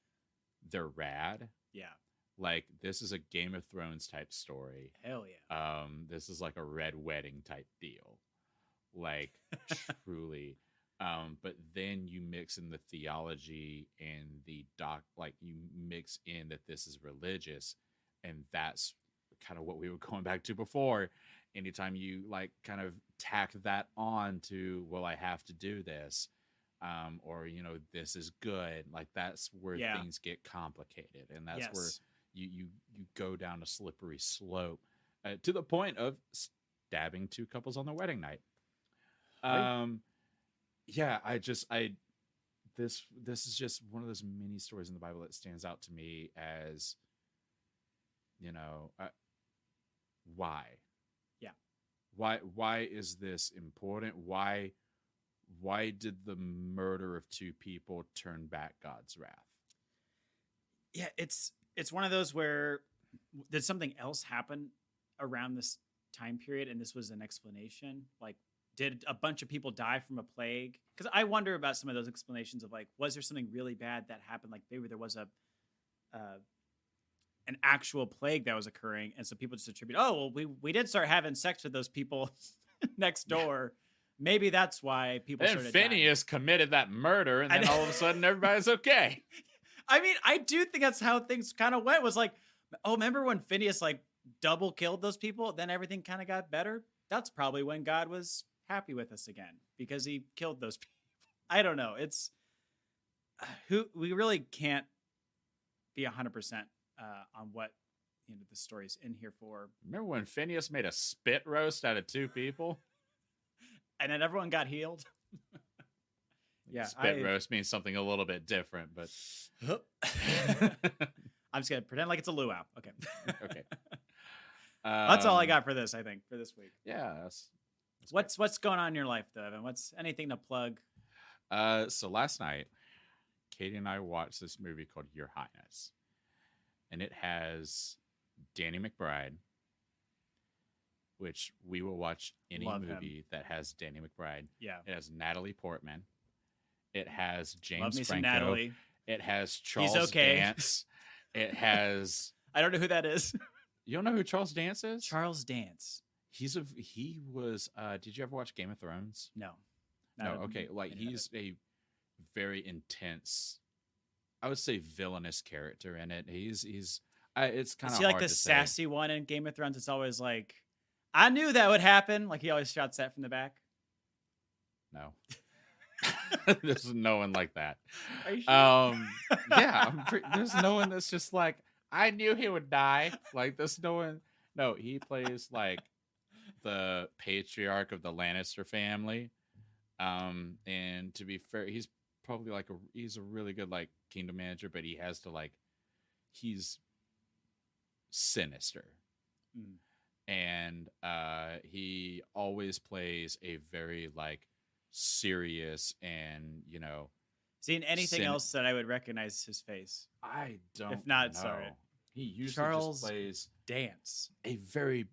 they're rad. Yeah. Like, this is a Game of Thrones type story. Hell yeah. This is like a Red Wedding type deal. Like, truly. But then you mix in the theology and you mix in that this is religious, and that's kind of what we were going back to before. Anytime you like kind of tack that on to, well, I have to do this, or this is good. Like, that's where things get complicated, and that's where you go down a slippery slope to the point of stabbing two couples on their wedding night. Yeah, this is just one of those mini stories in the Bible that stands out to me as, why? Yeah. Why is this important? Why did the murder of two people turn back God's wrath? Yeah, it's one of those where did something else happen around this time period and this was an explanation? Like, did a bunch of people die from a plague? Because I wonder about some of those explanations of like, was there something really bad that happened? Like, maybe there was an actual plague that was occurring, and so people just attribute, oh, well, we did start having sex with those people next door. Maybe that's why people started dying. Phineas committed that murder, and then all of a sudden everybody's okay. I mean, I do think that's how things kind of went. Was like, oh, remember when Phineas like double killed those people? Then everything kind of got better. That's probably when God was happy with us again, because he killed those people. I don't know. It's we really can't be 100% on what the story's in here for. Remember when Phineas made a spit roast out of two people, and then everyone got healed? Yeah, spit roast means something a little bit different, but I'm just gonna pretend like it's a luau. Okay. Okay. That's all I got for this. I think for this week. Yeah. What's going on in your life, though, Evan? What's anything to plug? So last night, Katie and I watched this movie called Your Highness, and it has Danny McBride, which we will watch any Love movie him. that has Danny McBride. Yeah. It has Natalie Portman. It has Love James me some Franco. Natalie. It has Charles okay. Dance. It has. I don't know who that is. You don't know who Charles Dance is? Charles Dance. He was. Did you ever watch Game of Thrones? No. No. Okay. Like he's a very intense. I would say villainous character in it. He's. It's kind of. Is he like the sassy one in Game of Thrones? It's always like, I knew that would happen. Like he always shouts that from the back. No. There's no one like that. Are you sure? Yeah, there's no one that's just like, I knew he would die. Like there's no one. No, he plays like the patriarch of the Lannister family. And to be fair, he's probably like he's a really good like kingdom manager, but he has to like, he's sinister. And he always plays a very like serious and seen anything else that I would recognize his face? I don't. If not, know. sorry. He usually Charles just plays Dance. a very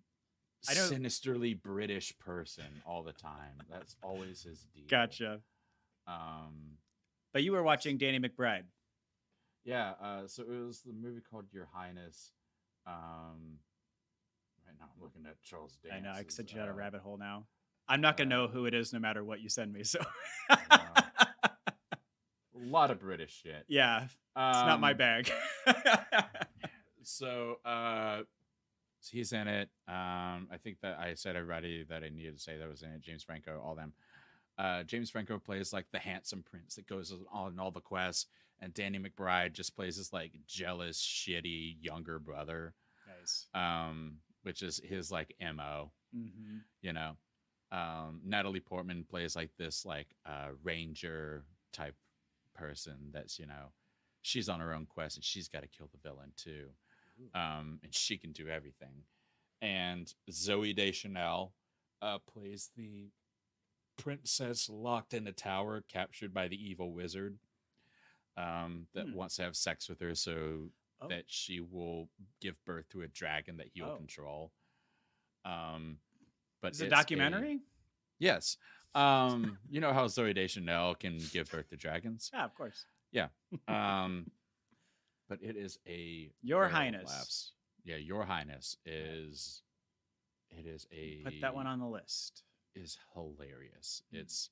I know- sinisterly British person all the time. That's always his deal. Gotcha. But you were watching Danny McBride. Yeah. So it was the movie called Your Highness. Right now I'm looking at Charles Dance. I know. I sent you down a rabbit hole now. I'm not going to know who it is no matter what you send me. So, a lot of British shit. Yeah, it's not my bag. So he's in it. I think that I said everybody that I needed to say that was in it. James Franco, all them. James Franco plays like the handsome prince that goes on all the quests, and Danny McBride just plays this like jealous, shitty younger brother. Nice. Which is his like MO. Mm-hmm. Natalie Portman plays like this like ranger type person that's she's on her own quest and she's got to kill the villain too. And she can do everything. And Zooey Deschanel plays the princess locked in a tower, captured by the evil wizard that wants to have sex with her so that she will give birth to a dragon that he will control. But it's a documentary? Yes. You know how Zooey Deschanel can give birth to dragons? Yeah, of course. Yeah. But it is a Your Highness. Yeah, Your Highness is a Put that one on the list. Is hilarious. It's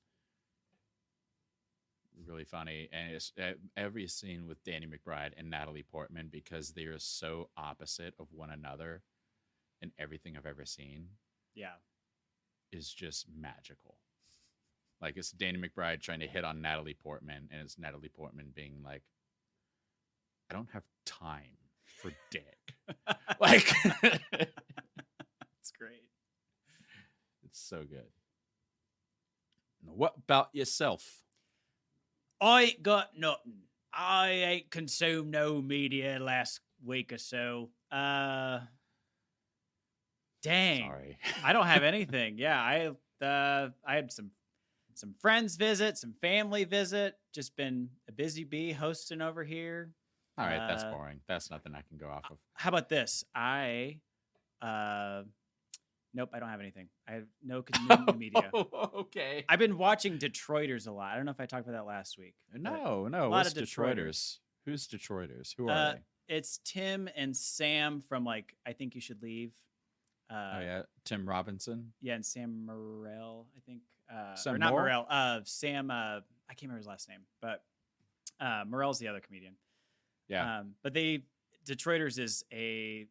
really funny, and it's every scene with Danny McBride and Natalie Portman, because they are so opposite of one another in everything I've ever seen. Yeah. Is just magical. Like it's Danny McBride trying to hit on Natalie Portman, and it's Natalie Portman being like, I don't have time for dick. Like it's great. It's so good. What about yourself? I ain't got nothing. I ain't consumed no media last week or so. Dang. Sorry. I don't have anything. Yeah, I had some friends visit, some family visit. Just been a busy bee hosting over here. All right, that's boring. That's nothing I can go off of. How about this? Nope, I don't have anything. I have no consumed media. Okay. I've been watching Detroiters a lot. I don't know if I talked about that last week. No. What's Detroiters? Who's Detroiters? Who are they? It's Tim and Sam from like I Think You Should Leave. Tim Robinson. Yeah, and Sam Morrell, I think. Sam or not Moore? Morrell. Sam. I can't remember his last name, but Morrell's the other comedian. Yeah. But Detroiters is a.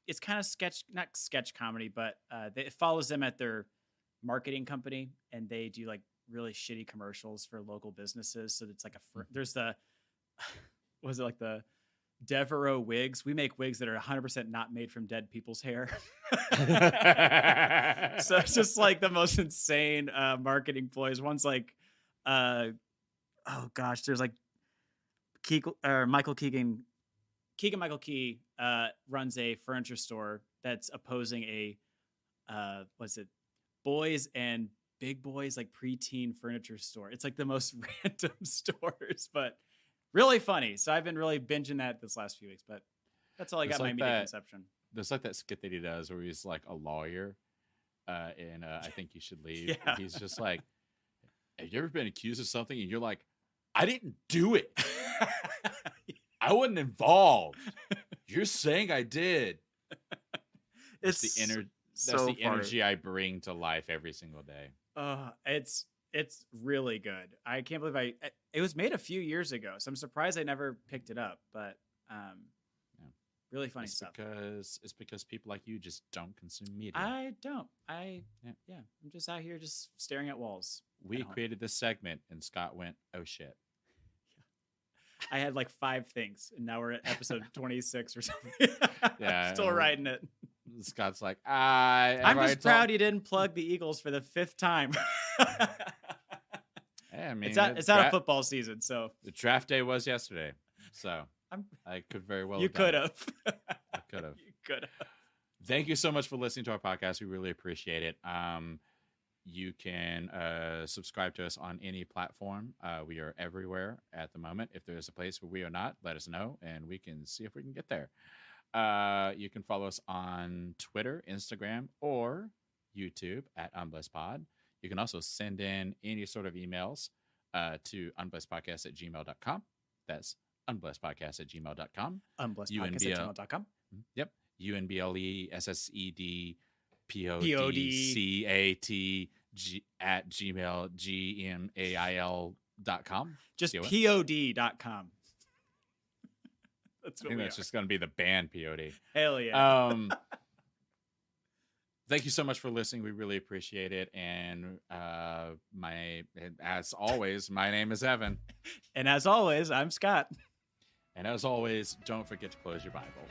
It's kind of not sketch comedy, but it follows them at their marketing company, and they do like really shitty commercials for local businesses. So it's like there's the, was it like the Devereaux wigs? We make wigs that are 100% not made from dead people's hair. So it's just like the most insane marketing ploys. One's like, oh gosh, there's like Michael Keegan. Keegan-Michael Key runs a furniture store that's opposing a, boys and big boys, like preteen furniture store. It's like the most random stores, but Really funny. So I've been really binging that this last few weeks, but that's all I It's got my like immediate that- conception. There's like that skit that he does where he's like a lawyer, and I think you should leave. Yeah. He's just like, have you ever been accused of something and you're like, I didn't do it. I wasn't involved. You're saying I did. That's It's That's the energy I bring to life every single day. It's really good. I can't believe it was made a few years ago, so I'm surprised I never picked it up. But really funny stuff. It's because people like you just don't consume media. I don't. I'm just out here just staring at walls. We created this segment, and Scott went, "Oh shit." I had like 5 things, and now we're at episode 26 or something. Yeah, Still writing it. Scott's like, I'm just proud you didn't plug the Eagles for the 5th time. I mean, it's not a football season, so the draft day was yesterday, so I could very well. You could have. I could have. You could have. Thank you so much for listening to our podcast. We really appreciate it. You can subscribe to us on any platform. We are everywhere at the moment. If there's a place where we are not, let us know, and we can see if we can get there. You can follow us on Twitter, Instagram, or YouTube at UnblessedPod. You can also send in any sort of emails to unblessedpodcast@gmail.com. That's unblessedpodcast@gmail.com. Unblessedpodcast@gmail.com. Yep. unblessedpodcast@gmail.com. Just pod.com. That's what that's just going to be the band POD. Hell yeah. Thank you so much for listening. We really appreciate it. And as always, my name is Evan. And as always, I'm Scott. And as always, don't forget to close your Bible.